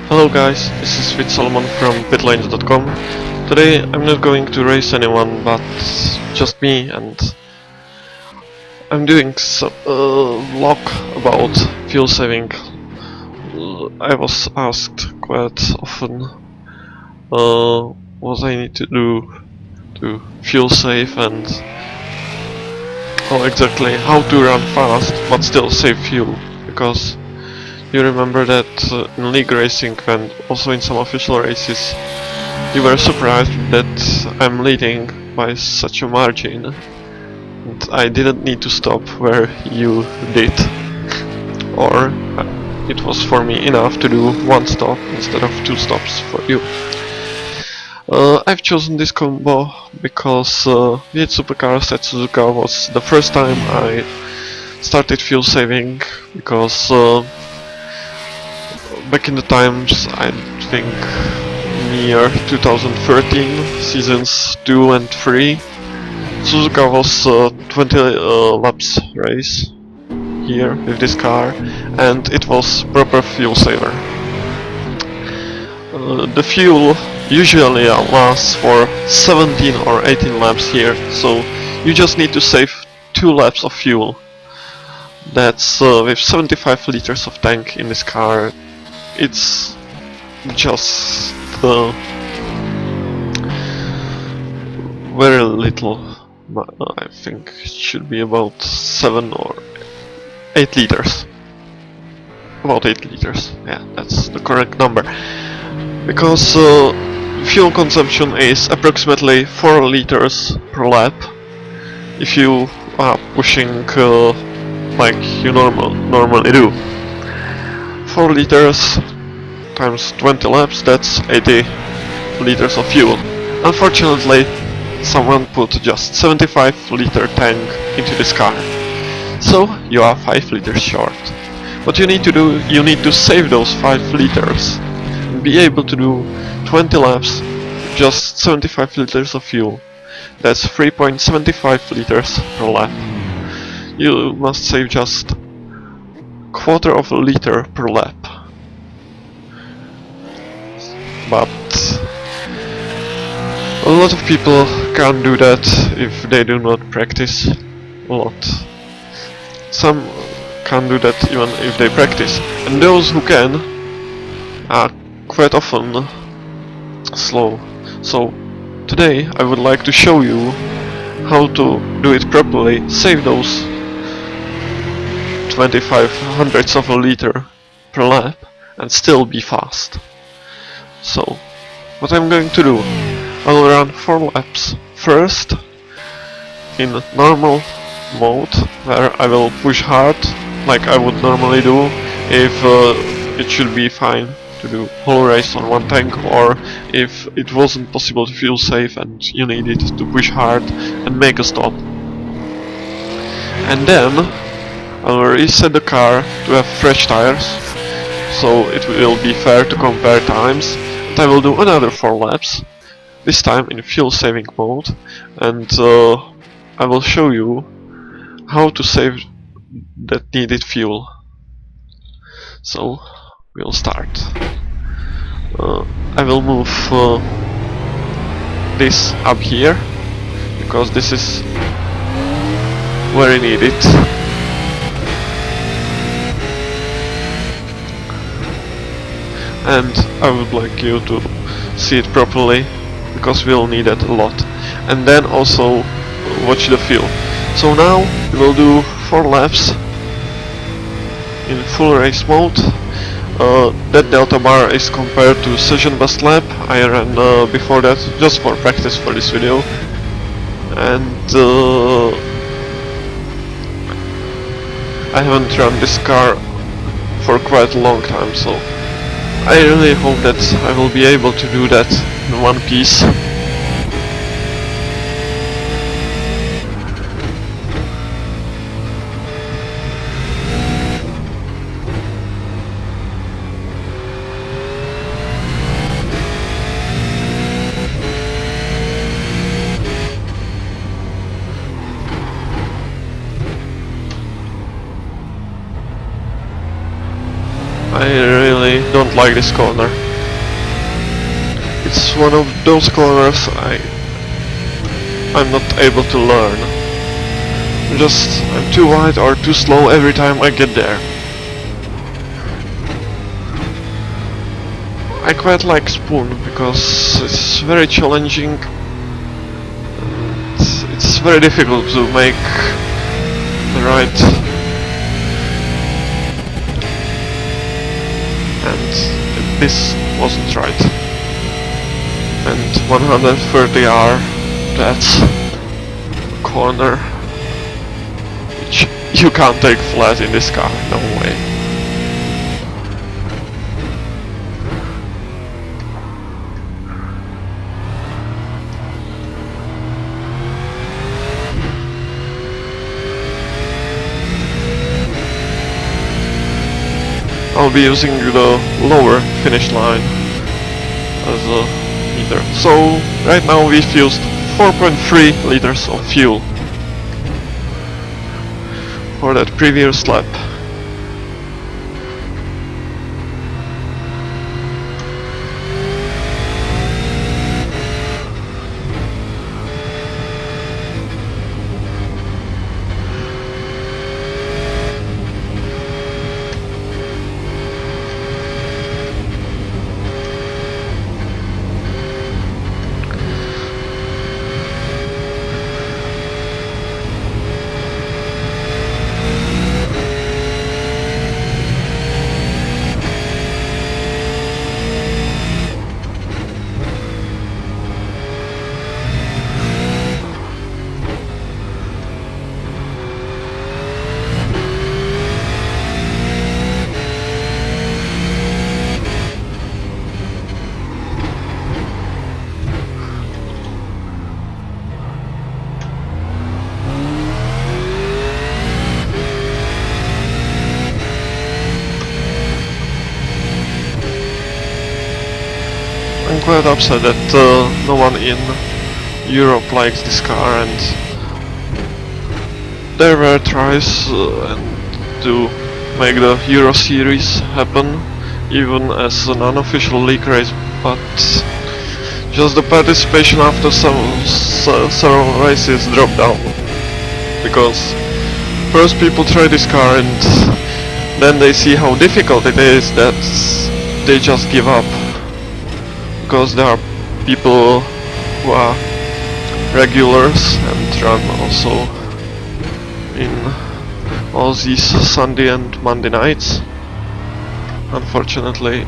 Hello guys, this is Solomon from pitlanes.com. Today I'm not going to race anyone but just me, and I'm doing some vlog about fuel saving. I was asked quite often what I need to do to fuel save and how to run fast but still save fuel, because you remember that in league racing and also in some official races you were surprised that I'm leading by such a margin, and I didn't need to stop where you did, or it was for me enough to do one stop instead of two stops for you. I've chosen this combo because V8 Supercars at Suzuka was the first time I started fuel saving, because back in the times, I think near 2013, seasons 2 and 3, Suzuka was a 20 laps race here with this car, and it was proper fuel saver. The fuel usually lasts for 17 or 18 laps here, so you just need to save 2 laps of fuel. That's with 75 liters of tank in this car. It's just very little. I think it should be about 7 or 8 liters. About 8 liters, yeah, that's the correct number. Because fuel consumption is approximately 4 liters per lap if you are pushing like you normally do. 4 liters times 20 laps, that's 80 liters of fuel. Unfortunately, someone put just 75 liter tank into this car, so you are 5 liters short. What you need to do, you need to save those 5 liters and be able to do 20 laps with just 75 liters of fuel. That's 3.75 liters per lap. You must save just quarter of a liter per lap. But a lot of people can't do that if they do not practice a lot. Some can't do that even if they practice, and those who can are quite often slow. So today I would like to show you how to do it properly, save those 25 hundredths of a liter per lap and still be fast. So what I'm going to do, I'll run 4 laps first in normal mode, where I will push hard like I would normally do if it should be fine to do whole race on one tank, or if it wasn't possible to fuel save and you needed to push hard and make a stop. And then I'll reset the car to have fresh tires, so it will be fair to compare times. And I will do another 4 laps, this time in fuel saving mode, and I will show you how to save that needed fuel. So we'll start. I will move this up here, because this is very needed. And I would like you to see it properly, because we'll need it a lot. And then also watch the fuel. So now we will do 4 laps in full race mode. That delta bar is compared to session best lap I ran before that, just for practice for this video. And I haven't run this car for quite a long time, so I really hope that I will be able to do that in one piece. I really don't like this corner. It's one of those corners I'm not able to learn. I'm too wide or too slow every time I get there. I quite like Spoon because it's very challenging and it's very difficult to make the right, and this wasn't right. And 130R, that's a corner which you can't take flat in this car, no way. I'll be using the lower finish line as a meter. So right now we've used 4.3 liters of fuel for that previous lap. I'm quite upset that no one in Europe likes this car, and there were tries to make the Euro Series happen, even as an unofficial league race, but just the participation after several races dropped down, because first people try this car and then they see how difficult it is that they just give up. Because there are people who are regulars and run also in all these Sunday and Monday nights. Unfortunately,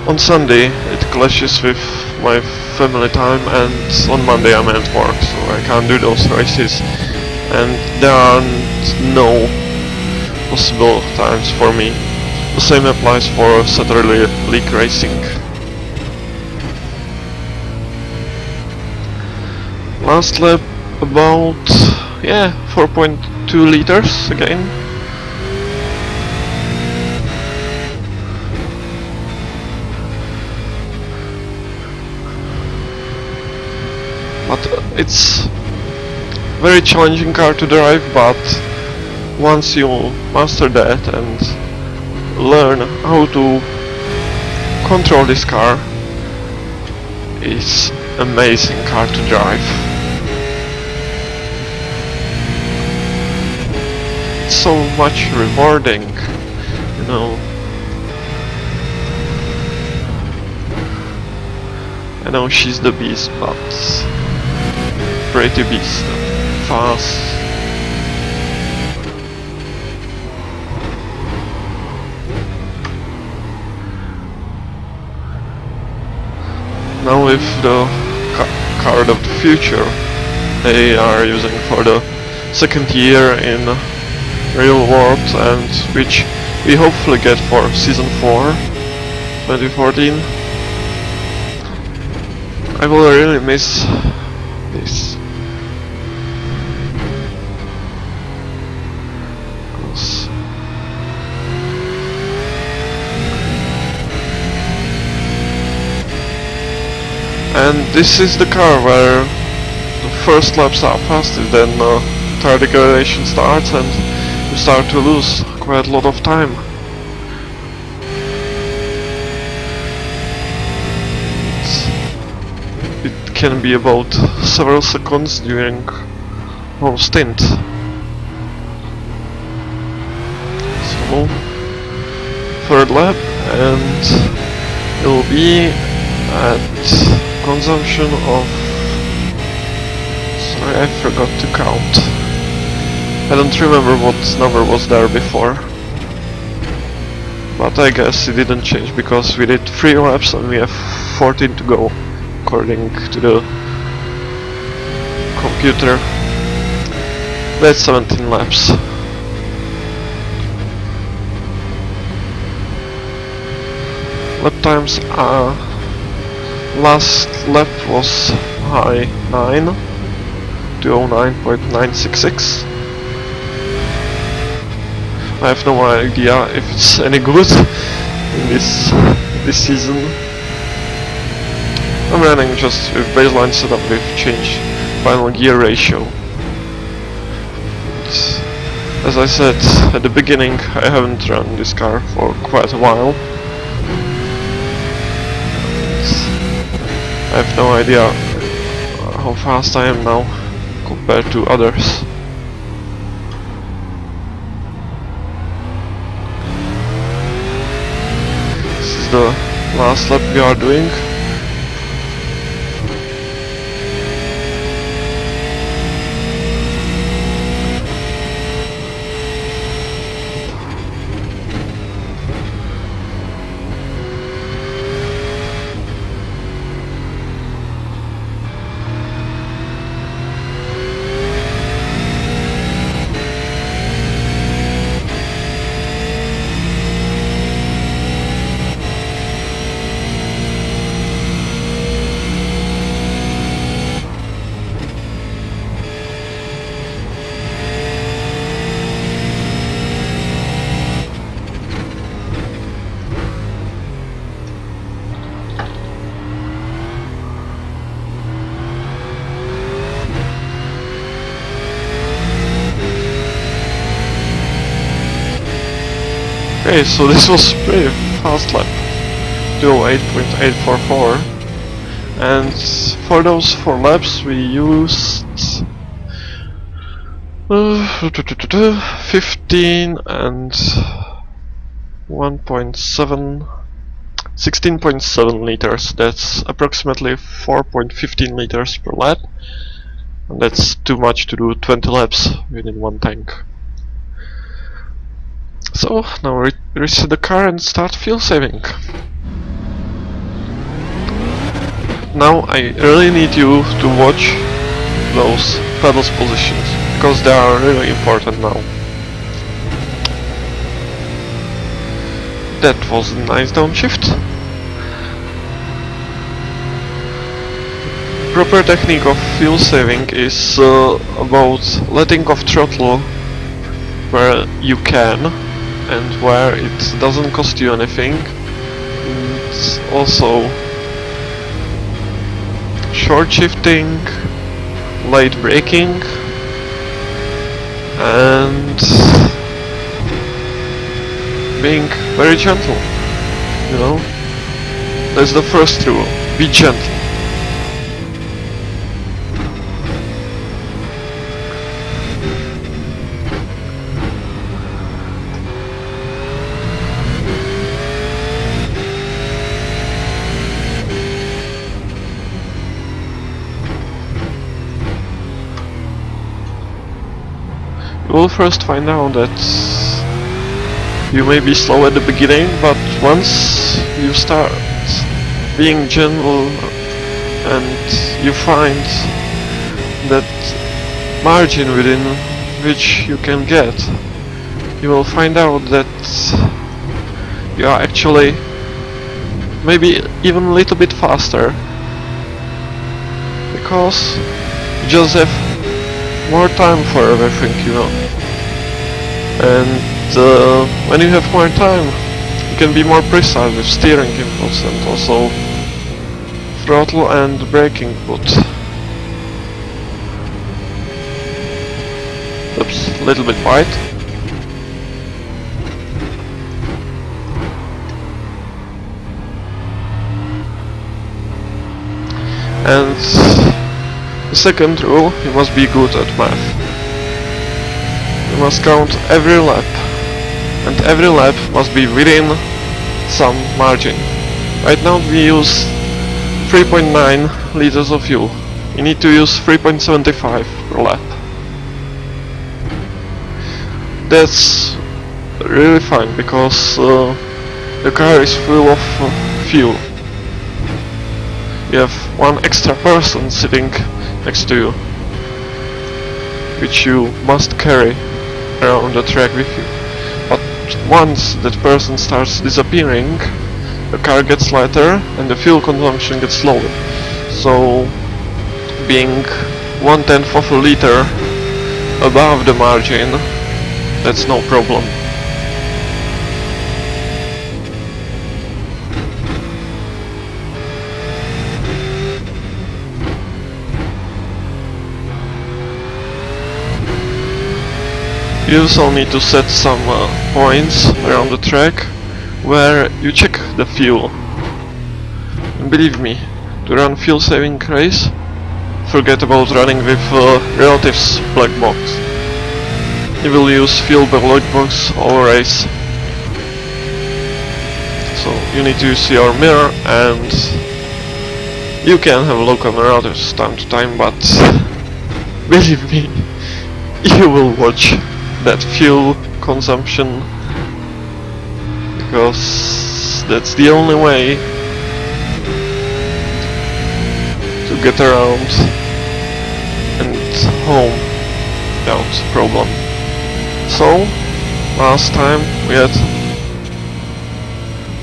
on Sunday it clashes with my family time, and on Monday I'm at work, so I can't do those races, and there aren't no possible times for me. The same applies for Saturday league racing. Last lap about 4.2 liters again. But it's very challenging car to drive, but once you master that and learn how to control this car, it's amazing car to drive. It's so much rewarding, you know. I know she's the beast, but pretty beast, fast. Now with the car of the future they are using for the second year in real world, and which we hopefully get for season 4 2014. I will really miss this. And this is the car where the first laps are faster, then tire degradation starts and you start to lose quite a lot of time. can be about several seconds during whole stint. So, third lap, and it will be at consumption of... Sorry, I forgot to count. I don't remember what number was there before. But I guess it didn't change because we did 3 laps and we have 14 to go, according to the computer. That's 17 laps. Lap times are... Last lap was high 9, 209.966. I have no idea if it's any good in this season. I'm running just with baseline setup with change final gear ratio. As I said at the beginning, I haven't run this car for quite a while. I have no idea how fast I am now compared to others. This is the last lap we are doing. Okay, so this was pretty fast lap, 208.844, and for those 4 laps we used 15 and 16.7 liters. That's approximately 4.15 liters per lap, and that's too much to do 20 laps within one tank. So now reset the car and start fuel saving. Now I really need you to watch those pedals positions, because they are really important now. That was a nice downshift. Proper technique of fuel saving is about letting off throttle where you can and where it doesn't cost you anything. It's also short shifting, late braking, and being very gentle, you know? That's the first rule, be gentle. You will first find out that you may be slow at the beginning, but once you start being gentle and you find that margin within which you can get, you will find out that you are actually maybe even a little bit faster, because you just have more time for everything, you know. And when you have more time, you can be more precise with steering inputs and also throttle and braking input. Oops, a little bit wide. And the second rule, you must be good at math. You must count every lap, and every lap must be within some margin. Right now we use 3.9 liters of fuel. You need to use 3.75 per lap. That's really fine because the car is full of fuel. You have one extra person sitting next to you, which you must carry around the track with you. But once that person starts disappearing, the car gets lighter and the fuel consumption gets lower. So being 1/10 of a liter above the margin, that's no problem. You also need to set some points around the track where you check the fuel. And believe me, to run fuel saving race, forget about running with relatives black box. You will use fuel black box all race. So you need to use your mirror, and you can have a look on relatives time to time, but believe me, you will watch that fuel consumption, because that's the only way to get around and home without problem. So last time we had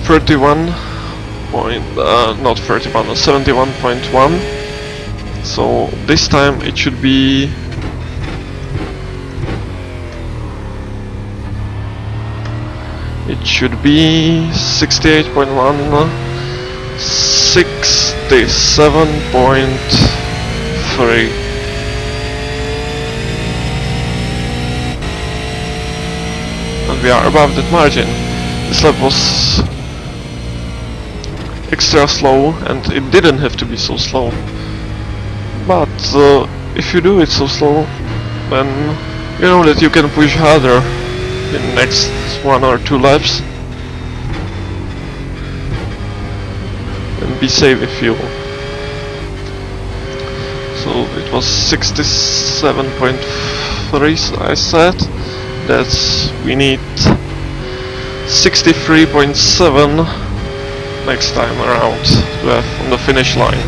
71.1. So this time it should be 68.1, 67.3. And we are above that margin. This lap was extra slow, and it didn't have to be so slow. But if you do it so slow, then you know that you can push harder in the next 1 or 2 laps and be safe with fuel. So it was 67.3, I said. That's we need 63.7 next time around to have on the finish line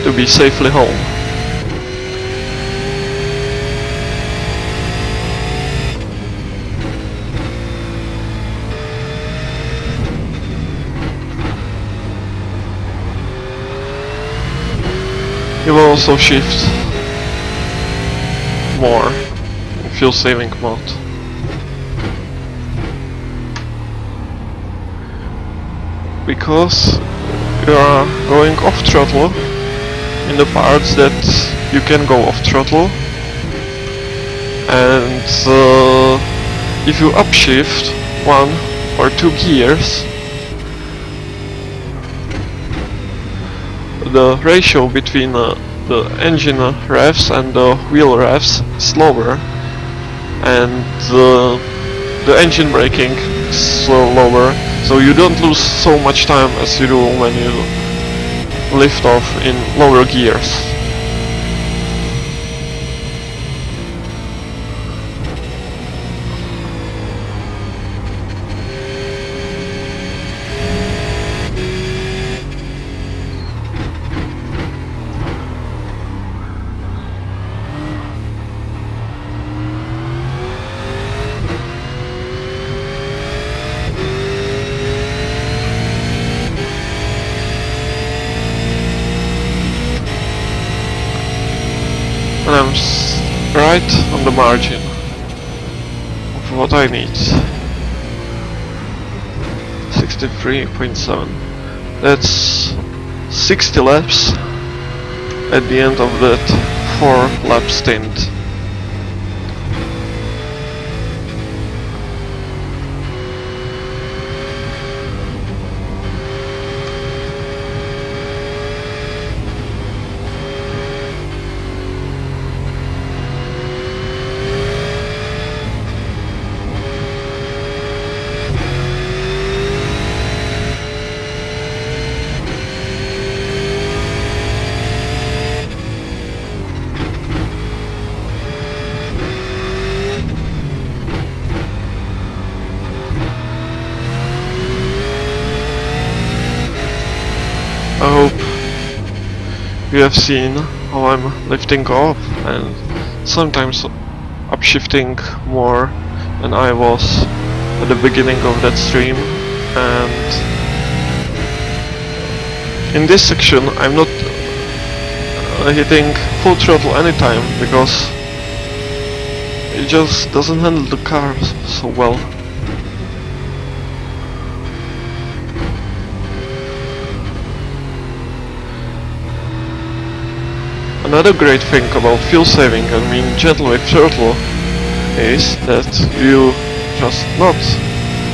to be safely home. You will also shift more in fuel saving mode. Because you are going off throttle in the parts that you can go off throttle, and if you upshift 1 or 2 gears, the ratio between the engine revs and the wheel revs is lower, and the engine braking is lower, so you don't lose so much time as you do when you lift off in lower gears. And I'm right on the margin of what I need. 63.7. That's 60 laps at the end of that 4-lap stint. I hope you have seen how I'm lifting off and sometimes upshifting more than I was at the beginning of that stream, and in this section I'm not hitting full throttle anytime because it just doesn't handle the car so well. Another great thing about fuel saving and being gentle with throttle is that you just not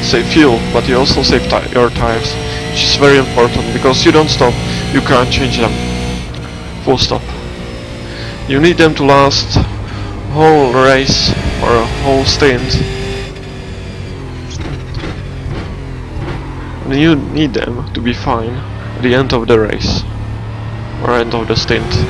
save fuel, but you also save your tires, which is very important because you don't stop, you can't change them. Full stop. You need them to last a whole race or a whole stint. And you need them to be fine at the end of the race or end of the stint.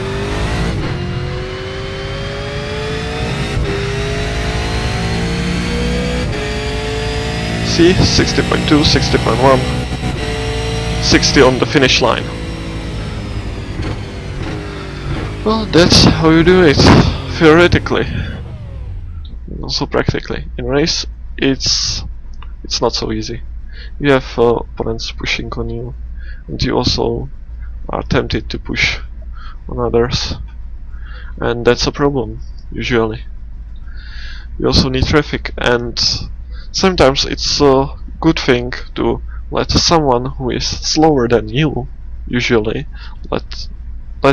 See, 60.2, 60.1, 60 on the finish line. Well, that's how you do it, theoretically. Also practically. In race, it's not so easy. You have opponents pushing on you, and you also are tempted to push on others. And that's a problem, usually. You also need traffic, and sometimes it's a good thing to let someone who is slower than you, usually, let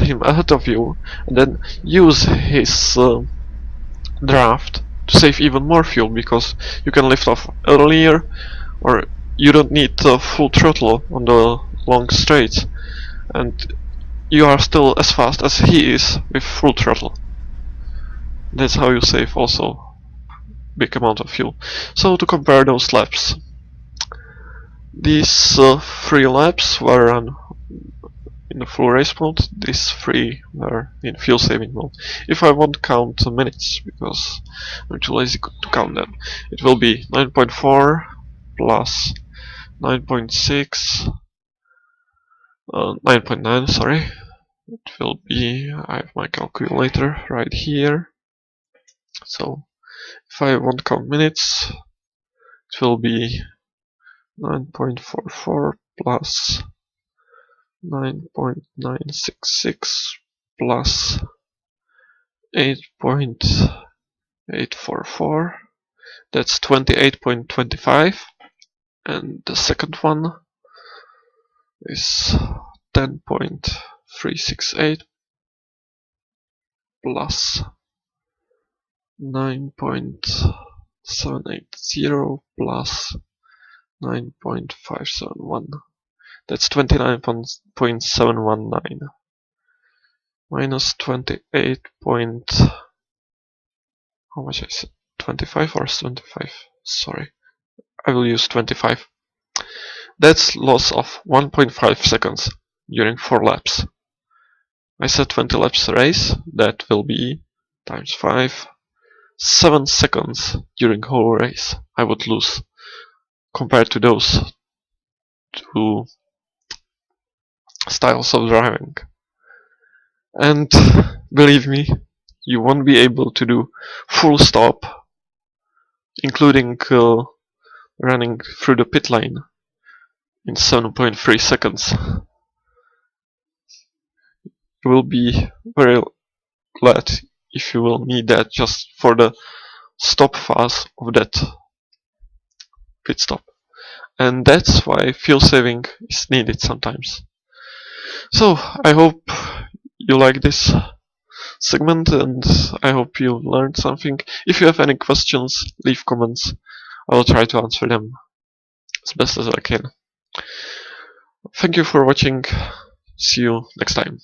him ahead of you, and then use his draft to save even more fuel, because you can lift off earlier, or you don't need full throttle on the long straights, and you are still as fast as he is with full throttle. That's how you save also big amount of fuel. So to compare those laps, these 3 laps were run in the full race mode, these 3 were in fuel saving mode. If I won't count minutes, because I'm too lazy to count them, it will be 9.4 plus 9.6, 9.9, sorry. It will be, I have my calculator right here. So if I won't count minutes, it will be 9.44 plus 9.966 plus 8.844. That's 28.25. And the second one is 10.368 plus 9.780 plus 9.571. That's 29.719 minus 28 point... how much I said? 25 or 25? Sorry, I will use 25. That's loss of 1.5 seconds during 4 laps. I said 20 laps race, that will be times 5, 7 seconds during whole race I would lose compared to those 2 styles of driving. And believe me, you won't be able to do full stop, including running through the pit lane, in 7.3 seconds. You will be very glad if you will need that just for the stop phase of that pit stop. And that's why fuel saving is needed sometimes. So I hope you like this segment, and I hope you learned something. If you have any questions, leave comments. I will try to answer them as best as I can. Thank you for watching. See you next time.